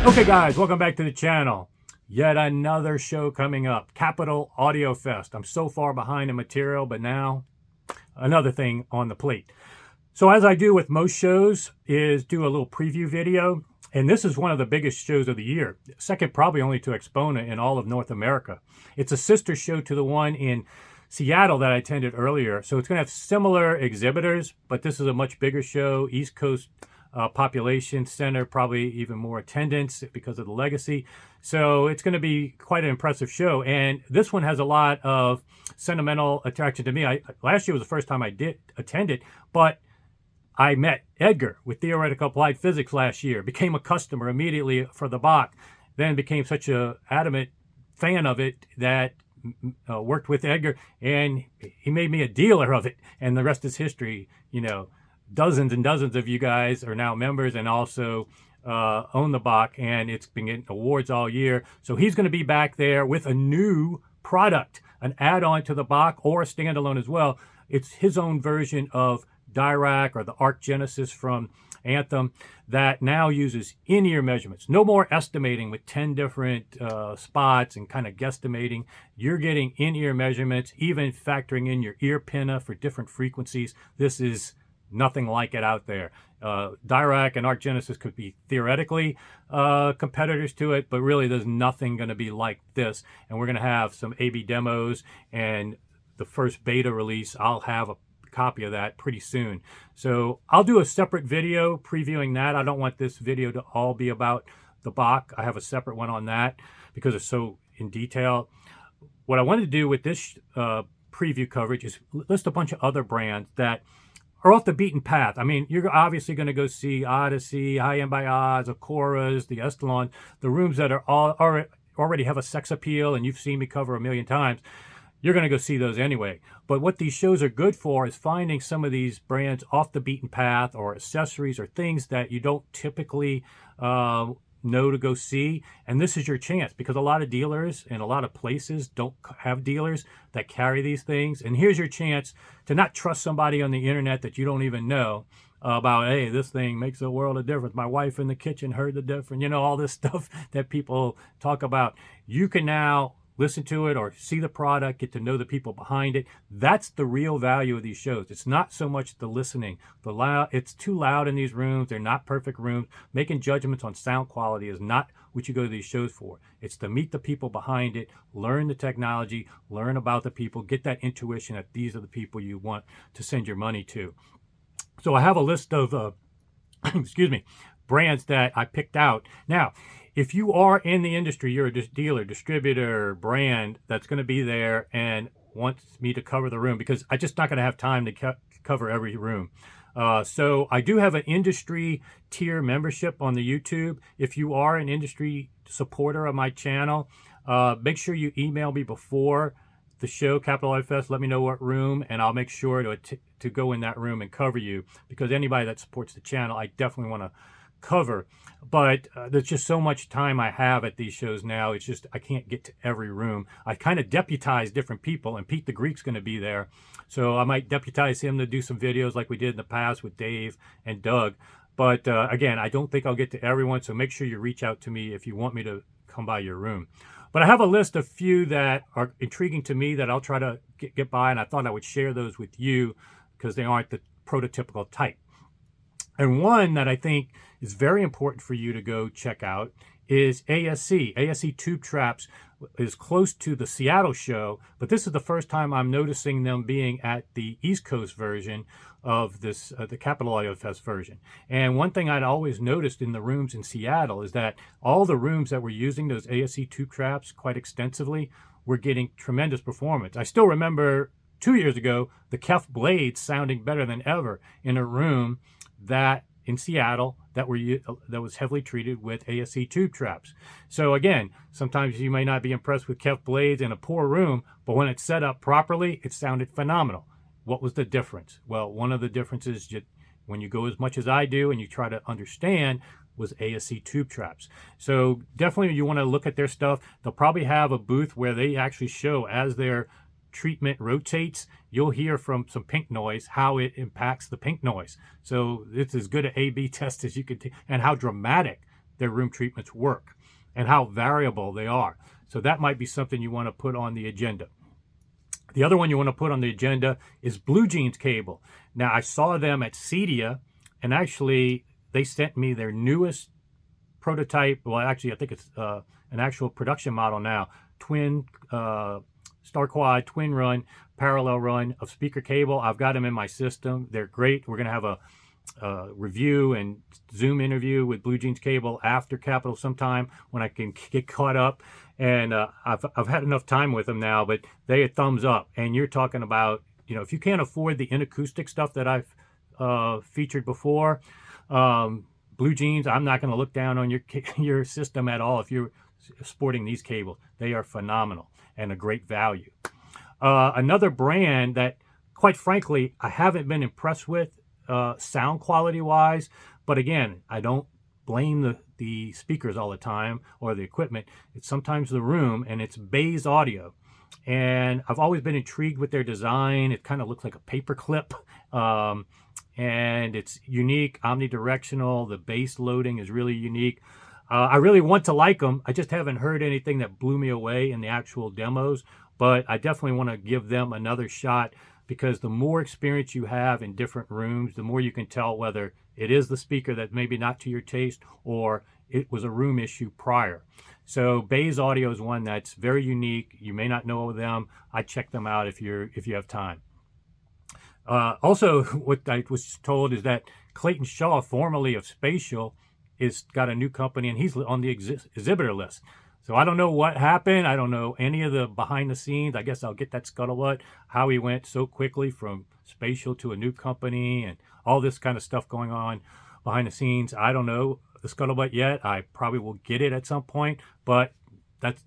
Okay guys, welcome back to the channel. Yet another show coming up, Capital Audio Fest. I'm so far behind in material, but now another thing on the plate. So as I do with most shows is do a little preview video, and this is one of the biggest shows of the year, second probably only to Exponent in all of North America. It's a sister show to the one in Seattle that I attended earlier, so it's going to have similar exhibitors, but this is a much bigger show, East Coast population center, probably even more attendance because of the legacy. So it's going to be quite an impressive show. And this one has a lot of sentimental attraction to me. Last year was the first time I did attend it, but I met Edgar with Theoretical Applied Physics last year, became a customer immediately for the Bach, then became such an adamant fan of it that worked with Edgar, and he made me a dealer of it, and the rest is history. You know, dozens and dozens of you guys are now members and also own the Bach, and it's been getting awards all year. So he's going to be back there with a new product, an add-on to the Bach or a standalone as well. It's his own version of Dirac or the Arc Genesis from Anthem that now uses in-ear measurements. No more estimating with 10 different spots and kind of guesstimating. You're getting in-ear measurements, even factoring in your ear pinna for different frequencies. This is nothing like it out there. Dirac and Arc Genesis could be theoretically competitors to it, but really there's nothing going to be like this. And we're going to have some A/B demos, and the first beta release, I'll have a copy of that pretty soon. So I'll do a separate video previewing that. I don't want this video to all be about the Bach. I have a separate one on that because it's so in detail. What I wanted to do with this preview coverage is list a bunch of other brands that are off the beaten path. I mean, you're obviously going to go see Odyssey, High End by Oz, Acoras, the Estalon, the rooms that are already have a sex appeal, and you've seen me cover a million times. You're going to go see those anyway. But what these shows are good for is finding some of these brands off the beaten path, or accessories or things that you don't typically know to go see. And this is your chance, because a lot of dealers and a lot of places don't have dealers that carry these things. And here's your chance to not trust somebody on the internet that you don't even know about, hey, this thing makes a world of difference. My wife in the kitchen heard the difference. You know, all this stuff that people talk about. You can now listen to it or see the product, get to know the people behind it. That's the real value of these shows. It's not so much the listening. It's too loud in these rooms. They're not perfect rooms. Making judgments on sound quality is not what you go to these shows for. It's to meet the people behind it, learn the technology, learn about the people, get that intuition that these are the people you want to send your money to. So I have a list of excuse me, brands that I picked out. Now, if you are in the industry, you're a dealer, distributor, brand that's going to be there and wants me to cover the room, because I'm just not going to have time to cover every room. So I do have an industry tier membership on the YouTube. If you are an industry supporter of my channel, make sure you email me before the show, Capital Audio Fest. Let me know what room, and I'll make sure to go in that room and cover you, because anybody that supports the channel, I definitely want to cover. But there's just so much time I have at these shows now. It's just I can't get to every room. I kind of deputize different people, and Pete the Greek's going to be there, so I might deputize him to do some videos like we did in the past with Dave and Doug. But again, I don't think I'll get to everyone, so make sure you reach out to me if you want me to come by your room. But I have a list of few that are intriguing to me that I'll try to get by, and I thought I would share those with you because they aren't the prototypical type. And one that I think is very important for you to go check out is ASC. ASC Tube Traps is close to the Seattle show, but this is the first time I'm noticing them being at the East Coast version of this, the Capital Audio Fest version. And one thing I'd always noticed in the rooms in Seattle is that all the rooms that were using those ASC Tube Traps quite extensively were getting tremendous performance. I still remember 2 years ago, the Kef Blades sounding better than ever in a room that in Seattle that was heavily treated with ASC Tube Traps. So again, sometimes you may not be impressed with Kef Blades in a poor room, but when it's set up properly, it sounded phenomenal. What was the difference? Well, one of the differences, when you go as much as I do and you try to understand, was ASC Tube Traps. So definitely you want to look at their stuff. They'll probably have a booth where they actually show, as their treatment rotates, you'll hear from some pink noise how it impacts the pink noise. So it's as good an A/B test as you could, and how dramatic their room treatments work and how variable they are. So that might be something you want to put on the agenda. The other one you want to put on the agenda is Blue Jeans cable. Now, I saw them at CEDIA, and actually they sent me their newest prototype. Well, actually, I think it's an actual production model now. Twin Star Quad, twin run, parallel run of speaker cable. I've got them in my system. They're great. We're going to have a review and Zoom interview with Blue Jeans cable after Capital sometime when I can get caught up. And I've had enough time with them now, but they are thumbs up. And you're talking about, you know, if you can't afford the inacoustic stuff that I've featured before, Blue Jeans, I'm not going to look down on your system at all if you're sporting these cables. They are phenomenal and a great value. Another brand that, quite frankly, I haven't been impressed with sound quality wise, but again, I don't blame the speakers all the time or the equipment. It's sometimes the room, and it's Bays Audio. And I've always been intrigued with their design. It kind of looks like a paper clip, and it's unique, omnidirectional. The bass loading is really unique. I really want to like them. I just haven't heard anything that blew me away in the actual demos, but I definitely want to give them another shot, because the more experience you have in different rooms, the more you can tell whether it is the speaker that maybe not to your taste or it was a room issue prior. So Bays Audio is one that's very unique. You may not know them. I check them out if you have time. Also, what I was told is that Clayton Shaw, formerly of Spatial, is got a new company, and he's on the exhibitor list. So I don't know what happened. I don't know any of the behind the scenes. I guess I'll get that scuttlebutt, how he went so quickly from Spatial to a new company and all this kind of stuff going on behind the scenes. I don't know the scuttlebutt yet. I probably will get it at some point, but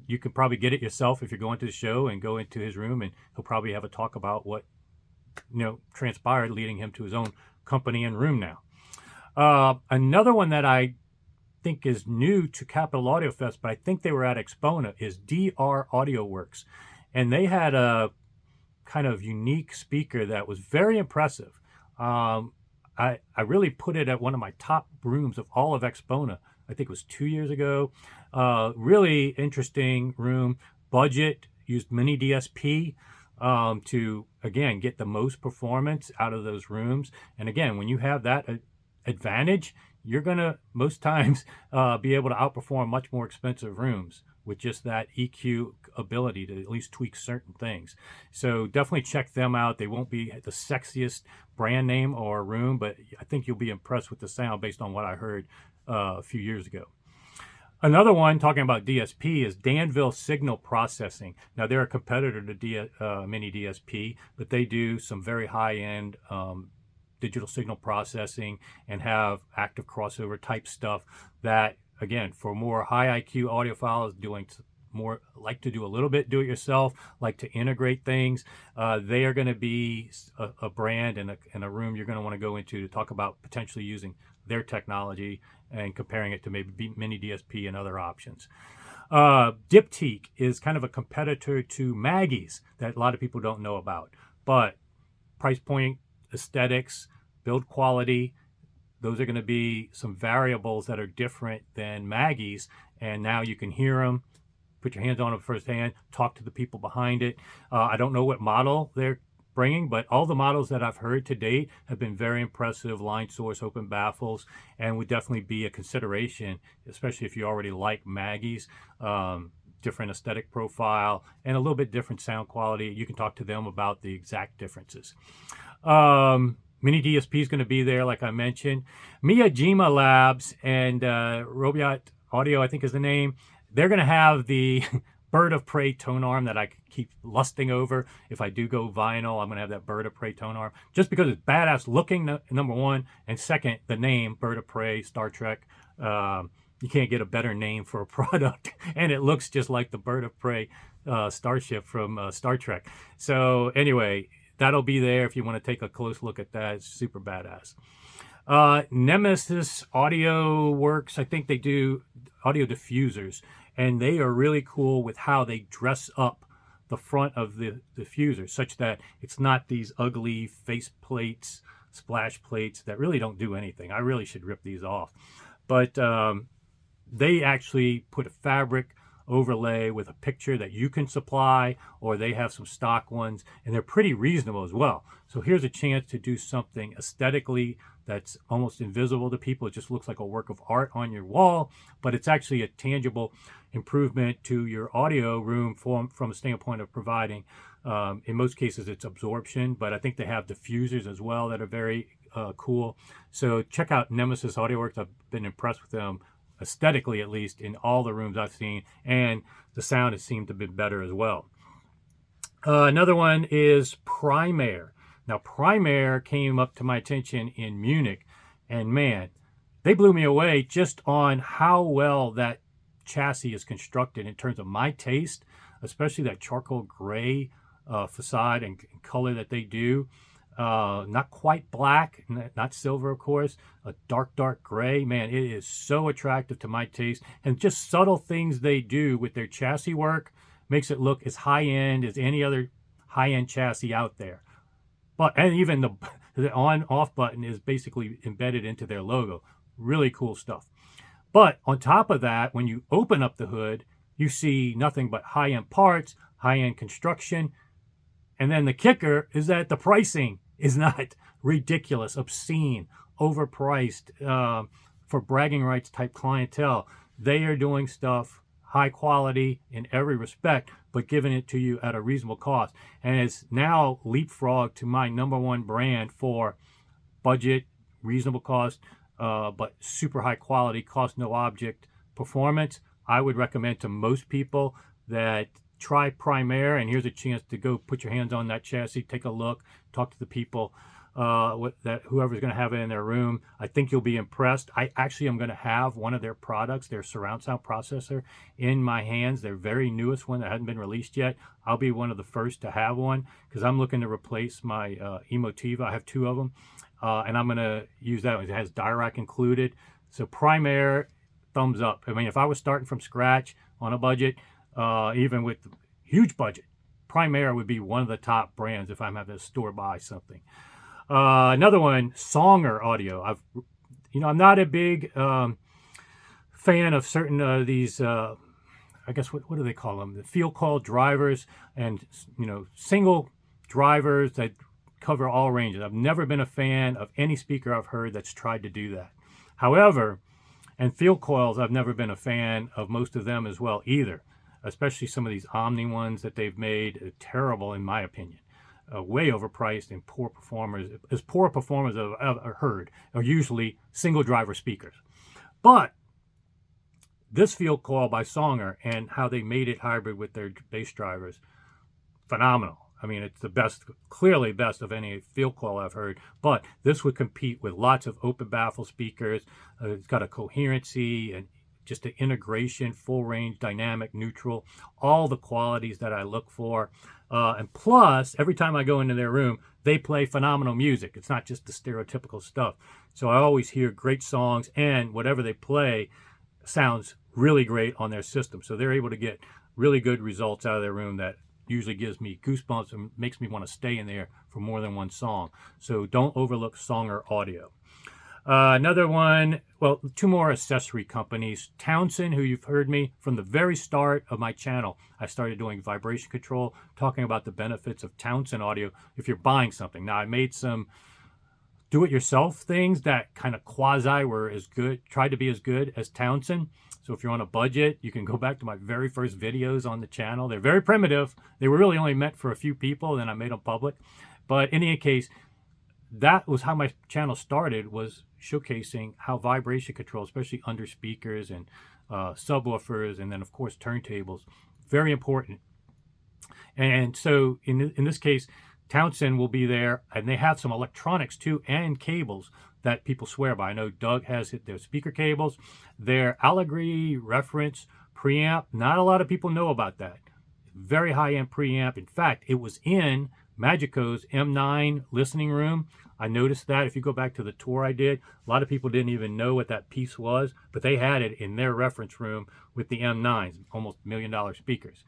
you can probably get it yourself if you're going to the show and go into his room, and he'll probably have a talk about what, you know, transpired leading him to his own company and room now. Another one that I think is new to Capital Audio Fest, but I think they were at Expona, is DR Audio Works. And they had a kind of unique speaker that was very impressive. I really put it at one of my top rooms of all of Expona. I think it was 2 years ago. Really interesting room. Budget, used mini DSP to, again, get the most performance out of those rooms. And again, when you have that advantage, you're going to most times be able to outperform much more expensive rooms with just that EQ ability to at least tweak certain things. So definitely check them out. They won't be the sexiest brand name or room, but I think you'll be impressed with the sound based on what I heard a few years ago. Another one, talking about DSP, is Danville Signal Processing. Now, they're a competitor to Mini DSP, but they do some very high-end digital signal processing and have active crossover type stuff that, again, for more high IQ audiophiles doing more, like to do a little bit do it yourself, like to integrate things, they are going to be a brand and a room you're going to want to go into to talk about potentially using their technology and comparing it to maybe Mini DSP and other options. Diptyque is kind of a competitor to Maggie's that a lot of people don't know about, but price point, aesthetics, build quality, those are going to be some variables that are different than Maggie's, and now you can hear them, put your hands on them firsthand, talk to the people behind it. I don't know what model they're bringing, but all the models that I've heard to date have been very impressive, line source, open baffles, and would definitely be a consideration, especially if you already like Maggie's. Different aesthetic profile and a little bit different sound quality. You can talk to them about the exact differences. Mini DSP is going to be there, like I mentioned. Miyajima Labs and Robiot Audio, I think is the name. They're going to have the Bird of Prey tone arm that I keep lusting over. If I do go vinyl, I'm going to have that Bird of Prey tone arm, just because it's badass looking, number one, and second, the name Bird of Prey, Star Trek. You can't get a better name for a product, and it looks just like the Bird of Prey starship from Star Trek. So anyway, that'll be there if you want to take a close look at that. It's super badass. Nemesis Audio Works, I think they do audio diffusers, and they are really cool with how they dress up the front of the diffuser, such that it's not these ugly face plates, splash plates that really don't do anything. I really should rip these off. But they actually put a fabric overlay with a picture that you can supply, or they have some stock ones, and they're pretty reasonable as well. So here's a chance to do something aesthetically that's almost invisible to people. It just looks like a work of art on your wall, but it's actually a tangible improvement to your audio room from a standpoint of providing, in most cases, it's absorption, but I think they have diffusers as well that are very cool. So check out Nemesis AudioWorks. I've been impressed with them, aesthetically at least, in all the rooms I've seen, and the sound has seemed to be better as well. Another one is Primaire. Now, Primaire came up to my attention in Munich, and man, they blew me away just on how well that chassis is constructed in terms of my taste, especially that charcoal gray facade and color that they do. Not quite black, not silver, of course, a dark gray. Man, it is so attractive to my taste, and just subtle things they do with their chassis work makes it look as high-end as any other high-end chassis out there. And even the on-off button is basically embedded into their logo. Really cool stuff. But on top of that, when you open up the hood, you see nothing but high-end parts, high-end construction, and then the kicker is that the pricing is not ridiculous, obscene, overpriced for bragging rights type clientele. They are doing stuff high quality in every respect, but giving it to you at a reasonable cost. And it's now leapfrogged to my #1 brand for budget, reasonable cost, but super high quality, cost no object performance. I would recommend to most people that try Primaire, and here's a chance to go put your hands on that chassis, take a look, talk to the people, whoever's going to have it in their room. I think you'll be impressed. I actually am going to have one of their products, their surround sound processor, in my hands. Their very newest one that hasn't been released yet. I'll be one of the first to have one because I'm looking to replace my Emotiva. I have 2 of them, and I'm going to use that one. It has Dirac included. So Primaire, thumbs up. I mean, if I was starting from scratch on a budget, even with huge budget, Primaire would be one of the top brands if I'm having to store buy something. Another one, Songer Audio. I'm not a big fan of certain these. I guess what do they call them? The field call drivers, and single drivers that cover all ranges. I've never been a fan of any speaker I've heard that's tried to do that. However, and field coils, I've never been a fan of most of them as well either. Especially some of these Omni ones that they've made, terrible in my opinion. Way overpriced and poor performers. As poor performers I've heard are usually single driver speakers. But this field coil by Songer and how they made it hybrid with their bass drivers, phenomenal. I mean, it's the best, clearly best of any field coil I've heard. But this would compete with lots of open baffle speakers. It's got a coherency and just the integration, full range, dynamic, neutral, all the qualities that I look for. And plus, every time I go into their room, they play phenomenal music. It's not just the stereotypical stuff. So I always hear great songs, and whatever they play sounds really great on their system. So they're able to get really good results out of their room that usually gives me goosebumps and makes me want to stay in there for more than one song. So don't overlook Songer Audio. Another one, well, 2 more accessory companies. Townsend, who you've heard me from the very start of my channel. I started doing vibration control, talking about the benefits of Townsend audio if you're buying something. Now, I made some do-it-yourself things that kind of quasi were as good, tried to be as good as Townsend. So if you're on a budget, you can go back to my very first videos on the channel. They're very primitive. They were really only meant for a few people, then I made them public. But in any case, that was how my channel started, was showcasing how vibration control, especially under speakers and subwoofers, and then of course turntables, very important. And so in this case, Townsend will be there, and they have some electronics too and cables that people swear by. I know Doug has their speaker cables, their Allegory reference preamp. Not a lot of people know about that. Very high-end preamp. In fact, it was in Magico's M9 listening room. I noticed that if you go back to the tour I did, a lot of people didn't even know what that piece was, but they had it in their reference room with the M9s, almost $1 million speakers.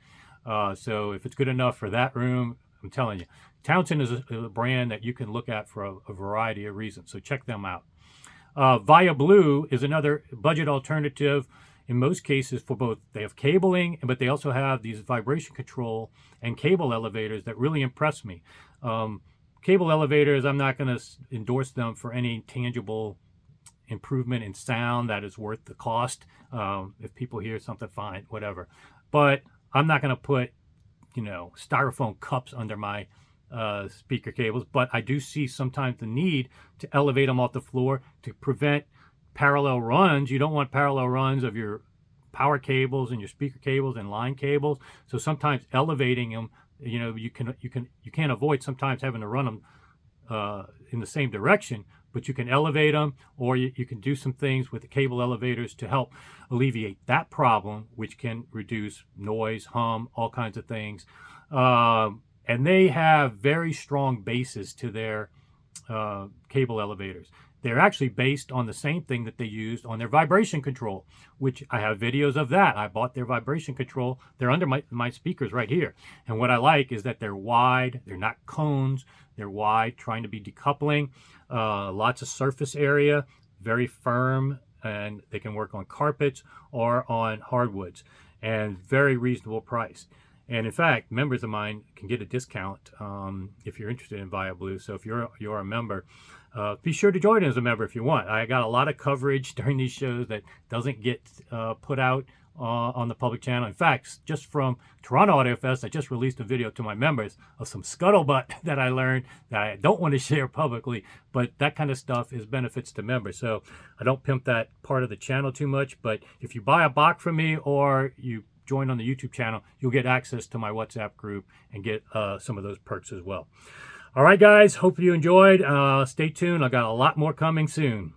So if it's good enough for that room, I'm telling you, Townsend is a brand that you can look at for a variety of reasons. So check them out. Via Blue is another budget alternative. in most cases for both, they have cabling, but they also have these vibration control and cable elevators that really impress me. Cable elevators, I'm not going to endorse them for any tangible improvement in sound that is worth the cost. If people hear something, fine, whatever. But I'm not going to put, styrofoam cups under my speaker cables. But I do see sometimes the need to elevate them off the floor to prevent parallel runs. You don't want parallel runs of your power cables and your speaker cables and line cables. So sometimes elevating them, you can't avoid sometimes having to run them in the same direction, but you can elevate them, or you can do some things with the cable elevators to help alleviate that problem, which can reduce noise, hum, all kinds of things. And they have very strong bases to their cable elevators. They're actually based on the same thing that they used on their vibration control, which I have videos of that. I bought their vibration control. They're under my speakers right here. And what I like is that they're wide. They're not cones. They're wide, trying to be decoupling. Lots of surface area, very firm, and they can work on carpets or on hardwoods, and very reasonable price. And in fact, members of mine can get a discount if you're interested in ViaBlue. So if you're a member, be sure to join as a member if you want. I got a lot of coverage during these shows that doesn't get put out on the public channel. In fact, just from Toronto Audio Fest, I just released a video to my members of some scuttlebutt that I learned that I don't want to share publicly, but that kind of stuff is benefits to members. So I don't pimp that part of the channel too much, but if you buy a box from me or you join on the YouTube channel, you'll get access to my WhatsApp group and get some of those perks as well. All right, guys, hope you enjoyed. Stay tuned. I got a lot more coming soon.